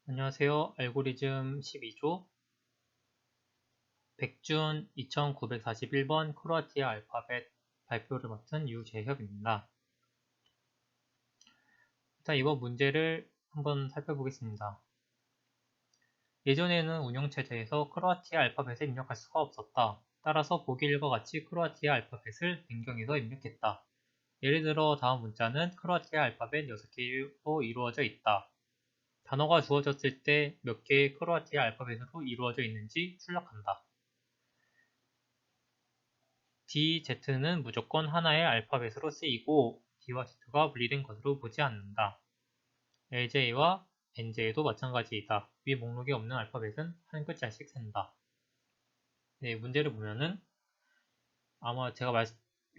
안녕하세요. 알고리즘 12조 백준 2941번 크로아티아 알파벳 발표를 맡은 유재혁입니다. 일단 이번 문제를 한번 살펴보겠습니다. 예전에는 운영체제에서 크로아티아 알파벳을 입력할 수가 없었다. 따라서 보기 1과 같이 크로아티아 알파벳을 변경해서 입력했다. 예를 들어 다음 문자는 크로아티아 알파벳 6개로 이루어져 있다. 단어가 주어졌을 때 몇 개의 크로아티아 알파벳으로 이루어져 있는지 출력한다. D, Z는 무조건 하나의 알파벳으로 쓰이고 D와 Z가 분리된 것으로 보지 않는다. LJ와 NJ도 마찬가지이다. 위 목록에 없는 알파벳은 한 글자씩 센다. 네, 문제를 보면은 아마 제가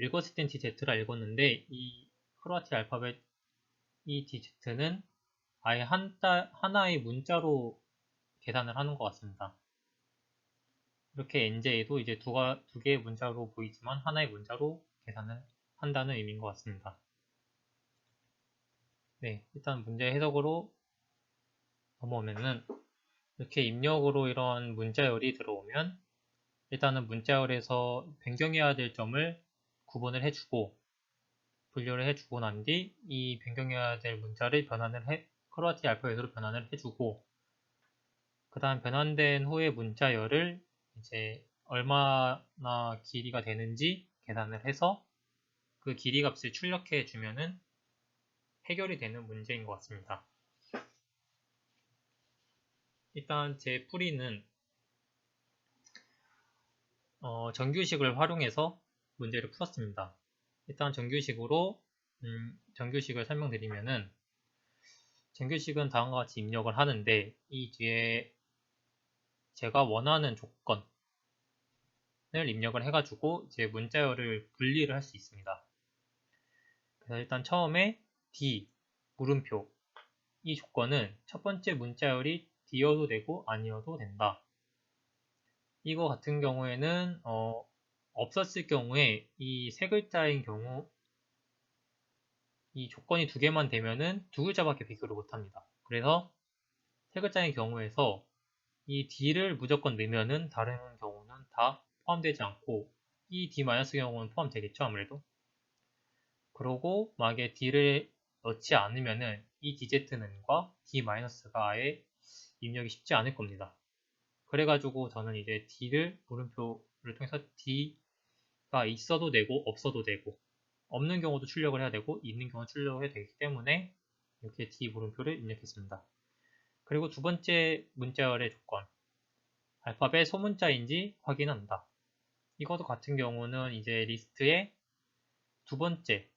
읽었을 땐 DZ라 읽었는데 이 크로아티아 알파벳 이 DZ는 아예 하나의 문자로 계산을 하는 것 같습니다. 이렇게 NJ도 이제 두 개의 문자로 보이지만 하나의 문자로 계산을 한다는 의미인 것 같습니다. 네, 일단 문제 해석으로 넘어오면은 이렇게 입력으로 이런 문자열이 들어오면 일단은 문자열에서 변경해야 될 점을 구분을 해주고 분류를 해주고 난 뒤 이 변경해야 될 문자를 크로아티아 알파벳으로 변환을 해주고 그 다음 변환된 후에 문자열을 이제 얼마나 길이가 되는지 계산을 해서 그 길이 값을 출력해 주면은 해결이 되는 문제인 것 같습니다. 일단 제 풀이는 정규식을 활용해서 문제를 풀었습니다. 일단 정규식을 설명드리면은 정규식은 다음과 같이 입력을 하는데 이 뒤에 제가 원하는 조건을 입력을 해가지고 이제 문자열을 분리를 할 수 있습니다. 그래서 일단 처음에 D 물음표 이 조건은 첫 번째 문자열이 D여도 되고 아니어도 된다. 이거 같은 경우에는 없었을 경우에 이 세 글자인 경우 이 조건이 두 개만 되면은 두 글자밖에 비교를 못합니다. 그래서 세 글자의 경우에서 이 D를 무조건 넣으면은 다른 경우는 다 포함되지 않고 이 D- 경우는 포함되겠죠, 아무래도. 그러고 만약에 D를 넣지 않으면은 이 DZ는과 D-가 아예 입력이 쉽지 않을 겁니다. 그래가지고 저는 이제 D를 물음표를 통해서 D가 있어도 되고 없어도 되고 없는 경우도 출력을 해야 되고 있는 경우 출력을 해야 되기 때문에 이렇게 D 물음표를 입력했습니다. 그리고 두 번째 문자열의 조건 알파벳 소문자인지 확인한다. 이것도 같은 경우는 이제 리스트의 두 번째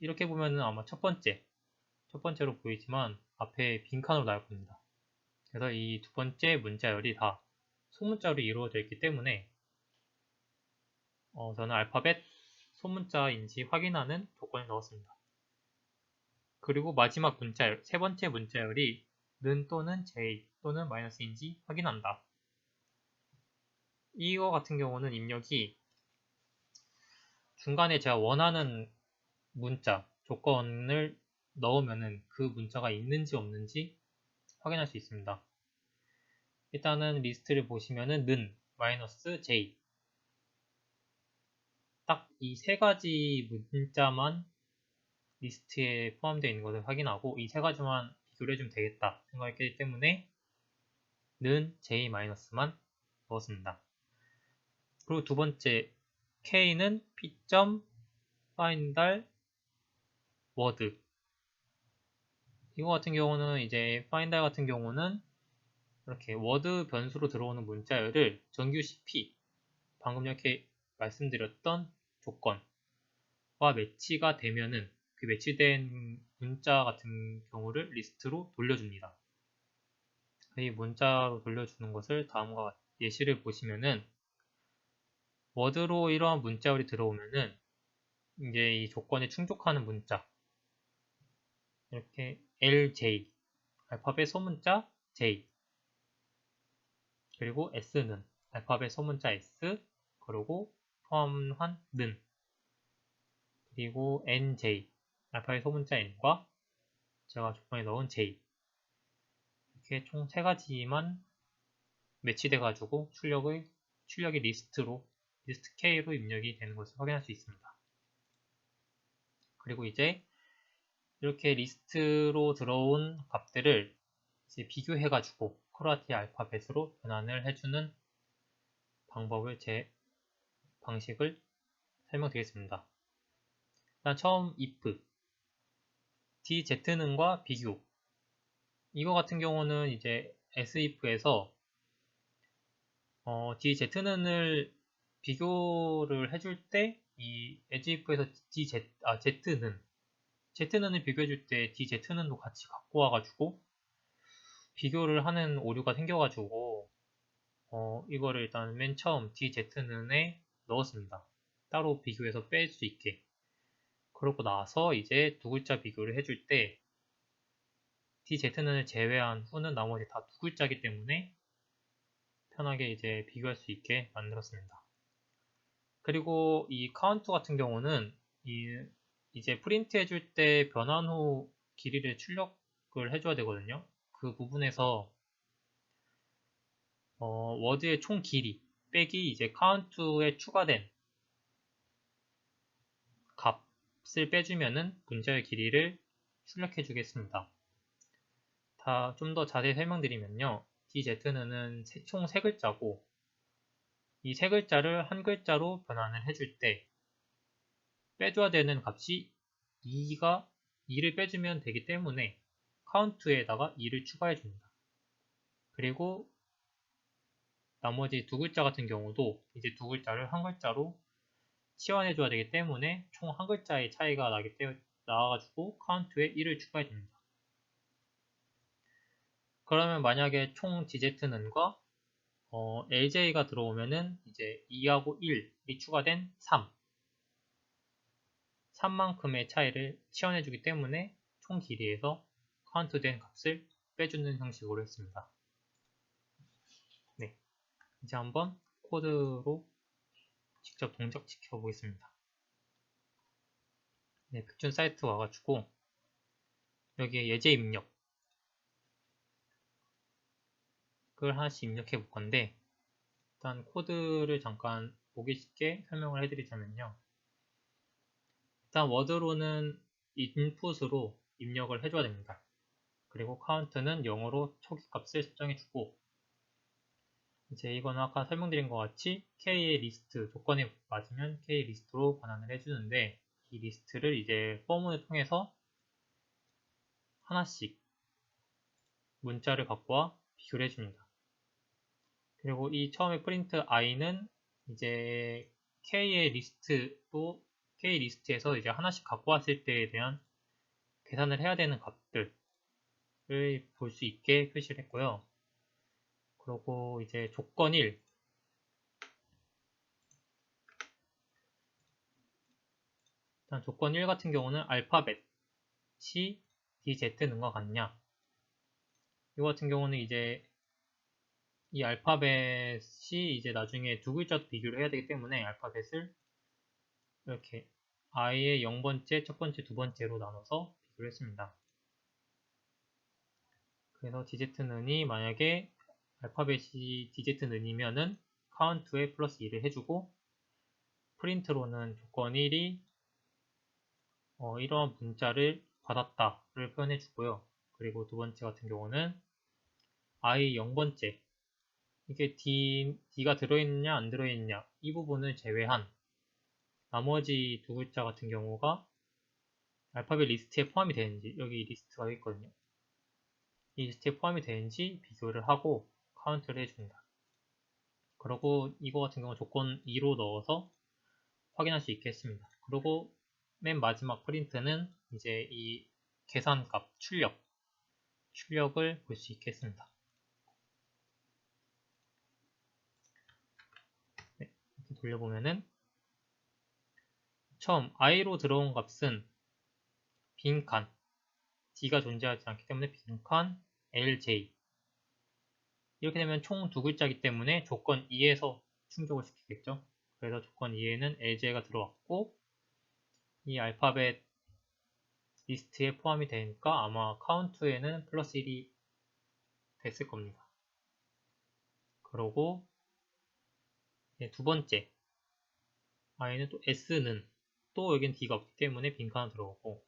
이렇게 보면은 아마 첫 번째로 보이지만 앞에 빈칸으로 나올 겁니다. 그래서 이 두 번째 문자열이 다 소문자로 이루어져 있기 때문에 저는 알파벳 소문자인지 확인하는 조건을 넣었습니다. 그리고 마지막 문자열, 세 번째 문자열이 는 또는 j 또는 마이너스인지 확인한다. 이거 같은 경우는 입력이 중간에 제가 원하는 문자, 조건을 넣으면은 그 문자가 있는지 없는지 확인할 수 있습니다. 일단은 리스트를 보시면은 는, 마이너스, j 딱 이 세 가지 문자만 리스트에 포함되어 있는 것을 확인하고 이 세 가지만 비교를 해주면 되겠다 생각했기 때문에 는 j-만 넣었습니다. 그리고 두 번째 k는 p.find word 이거 같은 경우는 이제 find 같은 경우는 이렇게 워드 변수로 들어오는 문자열을 정규식 p 방금 이렇게 말씀드렸던 조건과 매치가 되면은 그 매치된 문자 같은 경우를 리스트로 돌려줍니다. 이 문자로 돌려주는 것을 다음과 예시를 보시면은 워드로 이러한 문자열이 들어오면은 이제 이 조건에 충족하는 문자 이렇게 LJ 알파벳 소문자 J 그리고 S는 알파벳 소문자 S 그리고 포함한 는 그리고 NJ 알파벳 소문자 N과 제가 조건에 넣은 J 이렇게 총 3가지만 매치돼 가지고 출력이 리스트 K로 입력이 되는 것을 확인할 수 있습니다. 그리고 이제 이렇게 리스트로 들어온 값들을 이제 비교해 가지고 크로아티아 알파벳으로 변환을 해주는 방식을 설명드리겠습니다. 일단 처음 if dz는과 비교. 이거 같은 경우는 이제 sif에서 dz는을 비교를 해줄 때 이 edgeif에서 z는을 비교해줄 때 dz는도 같이 갖고 와가지고 비교를 하는 오류가 생겨가지고 이거를 일단 맨 처음 dz는에 넣었습니다. 따로 비교해서 뺄 수 있게. 그러고 나서 이제 두 글자 비교를 해줄 때 dz는을 제외한 후는 나머지 다 두 글자이기 때문에 편하게 이제 비교할 수 있게 만들었습니다. 그리고 이 카운트 같은 경우는 이제 프린트 해줄 때 변환 후 길이를 출력을 해줘야 되거든요. 그 부분에서 워드의 총 길이 빼기 이제 카운트에 추가된 값을 빼주면은 문자의 길이를 출력해 주겠습니다. 좀 더 자세히 설명드리면요. dz는 총 3글자고 이 3글자를 한 글자로 변환을 해줄 때 빼줘야 되는 값이 2를 빼주면 되기 때문에 카운트에다가 2를 추가해 줍니다. 그리고 나머지 두 글자 같은 경우도 이제 두 글자를 한 글자로 치환해 줘야 되기 때문에 총 한 글자의 차이가 나와가지고 카운트에 1을 추가해 줍니다. 그러면 만약에 총 dz는과 LJ가 들어오면은 이제 2하고 1이 추가된 3만큼의 차이를 치환해주기 때문에 총 길이에서 카운트된 값을 빼주는 형식으로 했습니다. 네, 이제 한번 코드로 직접 동작시켜 보겠습니다. 네, 백준 사이트 와가지고 여기에 예제 입력을 하나씩 입력해 볼 건데 일단 코드를 잠깐 보기 쉽게 설명을 해드리자면요. 일단 워드로는 인풋으로 입력을 해줘야 됩니다. 그리고 카운트는 0으로 초기값을 설정해주고 이제 이거는 아까 설명드린 것 같이 K의 리스트 조건에 맞으면 K 리스트로 변환을 해주는데 이 리스트를 이제 포문을 통해서 하나씩 문자를 갖고 와 비교를 해줍니다. 그리고 이 처음에 프린트 i는 이제 K의 K 리스트에서 이제 하나씩 갖고 왔을 때에 대한 계산을 해야 되는 값들을 볼 수 있게 표시를 했고요. 그리고 이제 조건 1 일단 조건 1 같은 경우는 알파벳이 dz는과 같냐 이거 같은 경우는 이제 이 알파벳이 이제 나중에 두 글자도 비교를 해야 되기 때문에 알파벳을 이렇게 i의 0번째, 첫 번째, 두 번째로 나눠서 비교를 했습니다. 그래서 dz는이 만약에 알파벳이 dz는이면은 카운트에 플러스 2를 해주고 프린트로는 조건 1이 이러한 문자를 받았다를 표현해 주고요. 그리고 두 번째 같은 경우는 i 0번째 이게 D가 들어있느냐 안 들어있느냐 이 부분을 제외한 나머지 두 글자 같은 경우가 알파벳 리스트에 포함이 되는지 여기 리스트가 있거든요. 이 리스트에 포함이 되는지 비교를 하고 카운트를 해줍니다. 그리고 이거 같은 경우 조건 2로 넣어서 확인할 수 있게 했습니다. 그리고 맨 마지막 프린트는 이제 이 계산값 출력을 볼 수 있게 했습니다. 네, 이렇게 돌려보면은 처음 i로 들어온 값은 빈칸 d가 존재하지 않기 때문에 빈칸 lj 이렇게 되면 총 두 글자이기 때문에 조건 2에서 충족을 시키겠죠. 그래서 조건 2에는 lj가 들어왔고 이 알파벳 리스트에 포함이 되니까 아마 카운트에는 플러스 1이 됐을 겁니다. 그러고 두 번째 i는 또 s는 또 여긴 d가 없기 때문에 빈칸 들어오고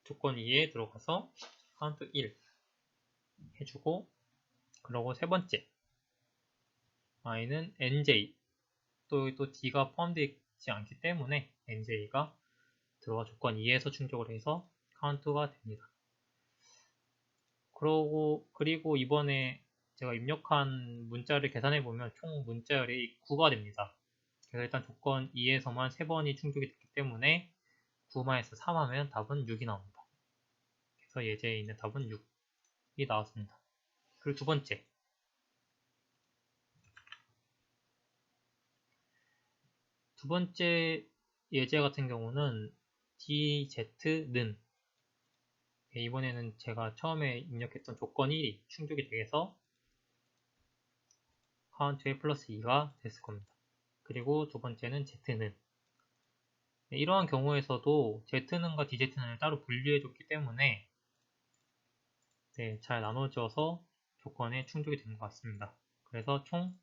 조건 2에 들어가서 카운트 1 해주고 그러고 세 번째 i는 nj 또 d가 포함되어 있지 않기 때문에 nj가 들어가 조건 2에서 충족을 해서 카운트가 됩니다. 그리고 이번에 제가 입력한 문자를 계산해 보면 총 문자열이 9가 됩니다. 그래서 일단 조건 2에서만 3번이 충족이 됐기 때문에 9-3 하면 답은 6이 나옵니다. 그래서 예제에 있는 답은 6이 나왔습니다. 그리고 두 번째 예제 같은 경우는 dz는 이번에는 제가 처음에 입력했던 조건 1이 충족이 돼서 카운트에 플러스 2가 됐을 겁니다. 그리고 두 번째는 z는 이러한 경우에서도 z는과 dz는을 따로 분리해줬기 때문에 잘 나눠져서 조건에 충족이 된 것 같습니다. 그래서 총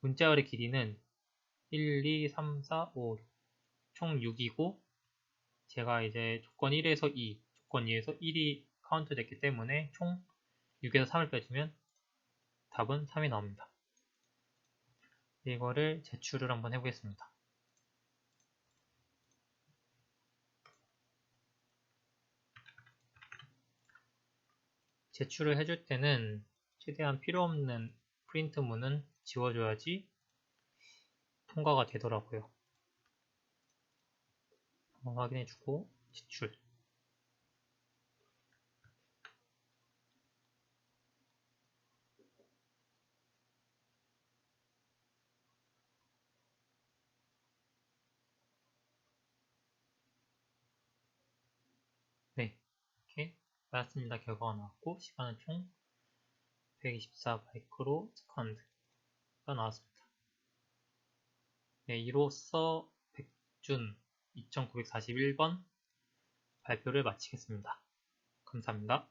문자열의 길이는 1, 2, 3, 4, 5, 6, 총 6이고 제가 이제 조건 1에서 2, 조건 2에서 1이 카운트 됐기 때문에 총 6에서 3을 빼주면 답은 3이 나옵니다. 이거를 제출을 한번 해보겠습니다. 제출을 해줄 때는 최대한 필요없는 프린트문은 지워줘야지 통과가 되더라고요. 한번 확인해주고 제출. 네, 이렇게 맞습니다. 결과가 나왔고 시간은 총 124 마이크로 세컨드가 나왔습니다. 네, 이로써 백준 2941번 발표를 마치겠습니다. 감사합니다.